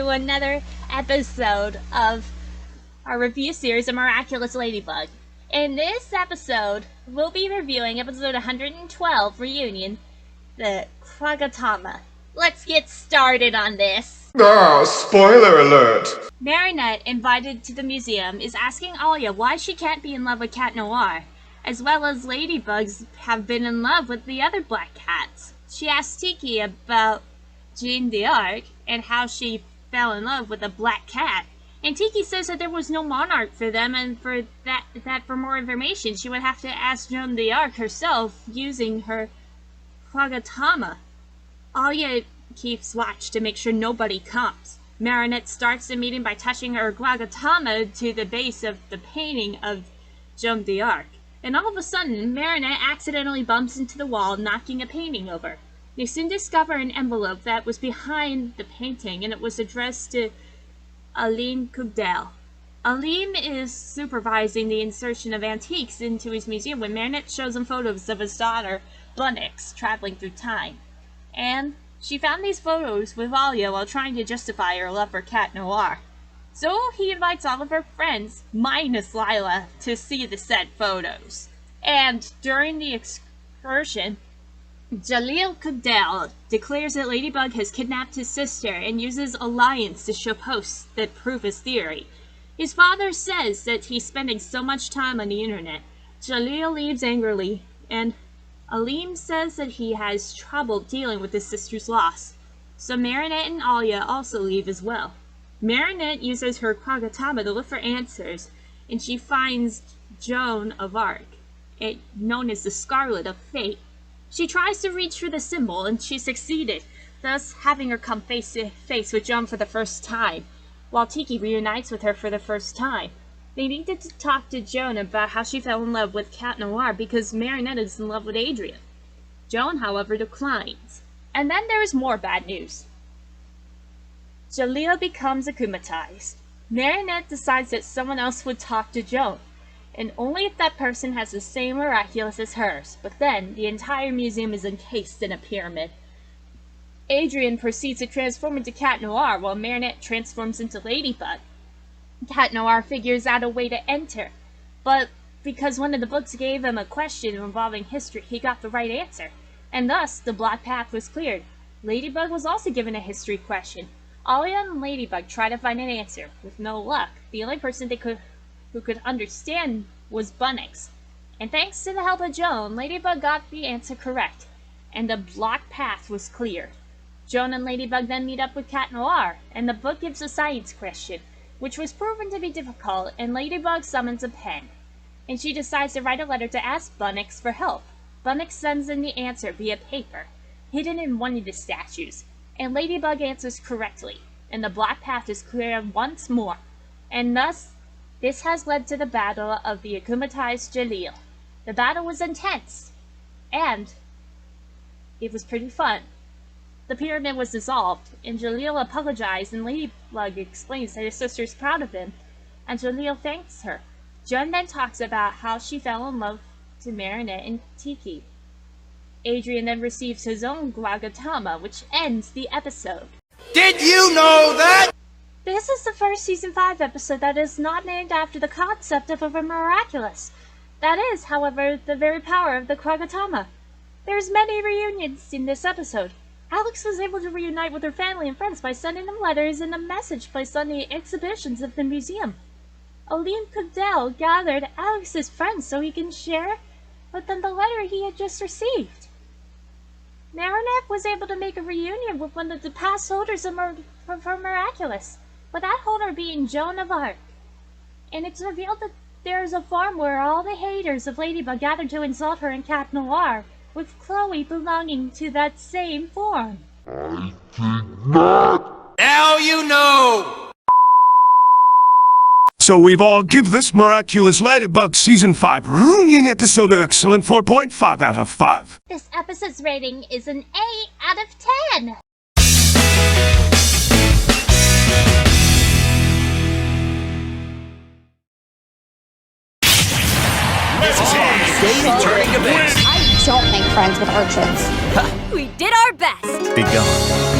to another episode of our review series of Miraculous Ladybug. In this episode, we'll be reviewing episode 112, Reunion, the Kwagatama. Let's get started on this. Spoiler alert! Marinette, invited to the museum, is asking Alia why she can't be in love with Cat Noir, as well as Ladybugs have been in love with the other black cats. She asks Tikki about Jeanne d'Arc and how she fell in love with a black cat. And Tikki says that there was no monarch for them, and for that for more information she would have to ask Jeanne d'Arc herself using her Kwagatama. Alia keeps watch to make sure nobody comes. Marinette starts the meeting by touching her Kwagatama to the base of the painting of Jeanne d'Arc. And all of a sudden, Marinette accidentally bumps into the wall, knocking a painting over. They soon discover an envelope that was behind the painting, and it was addressed to Alim Kubdel. Alim is supervising the insertion of antiques into his museum when Marinette shows him photos of his daughter, Bunix, traveling through time. And she found these photos with Alia while trying to justify her love for Cat Noir. So he invites all of her friends, minus Lila, to see the said photos. And during the excursion, Jalil Kubdel declares that Ladybug has kidnapped his sister and uses Alliance to show posts that prove his theory. His father says that he's spending so much time on the internet. Jalil leaves angrily, and Alim says that he has trouble dealing with his sister's loss. So Marinette and Alia also leave as well. Marinette uses her Kwagatama to look for answers, and she finds Joan of Arc, known as the Scarlet of Fate. She tries to reach for the symbol, and she succeeded, thus having her come face to face with Joan for the first time, while Tikki reunites with her for the first time. They needed to talk to Joan about how she fell in love with Cat Noir because Marinette is in love with Adrian. Joan, however, declines. And then there is more bad news. Jalil becomes akumatized. Marinette decides that someone else would talk to Joan, and only if that person has the same Miraculous as hers, but then the entire museum is encased in a pyramid. Adrian proceeds to transform into Cat Noir while Marinette transforms into Ladybug. Cat Noir figures out a way to enter, but because one of the books gave him a question involving history, he got the right answer, and thus the block path was cleared. Ladybug was also given a history question. Alia and Ladybug try to find an answer, with no luck. The only person who could understand was Bunix. And thanks to the help of Joan, Ladybug got the answer correct, and the block path was cleared. Joan and Ladybug then meet up with Cat Noir, and the book gives a science question, which was proven to be difficult, and Ladybug summons a pen. And she decides to write a letter to ask Bunix for help. Bunix sends in the answer via paper, hidden in one of the statues, and Ladybug answers correctly, and the block path is cleared once more, and thus this has led to the battle of the akumatized Jalil. The battle was intense, and it was pretty fun. The pyramid was dissolved, and Jalil apologized, and Ladybug explains that his sister is proud of him, and Jalil thanks her. Joan then talks about how she fell in love to Marinette and Tikki. Adrian then receives his own Kwagatama, which ends the episode. Did you know that? This is the first Season 5 episode that is not named after the concept of a Miraculous. That is, however, the very power of the Kwagatama. There's many reunions in this episode. Alex was able to reunite with her family and friends by sending them letters and a message placed on the exhibitions of the museum. Alim Kubdel gathered Alex's friends so he can share with them the letter he had just received. Marinette was able to make a reunion with one of the past holders of Miraculous, with that holder being Joan of Arc. And it's revealed that there is a farm where all the haters of Ladybug gathered to insult her and Cat Noir, with Chloe belonging to that same farm. I did not! Now you know! So we've all give this Miraculous Ladybug Season 5 reunion episode an excellent 4.5 out of 5. This episode's rating is an 8 out of 10. I don't make friends with urchins. We did our best. Be gone.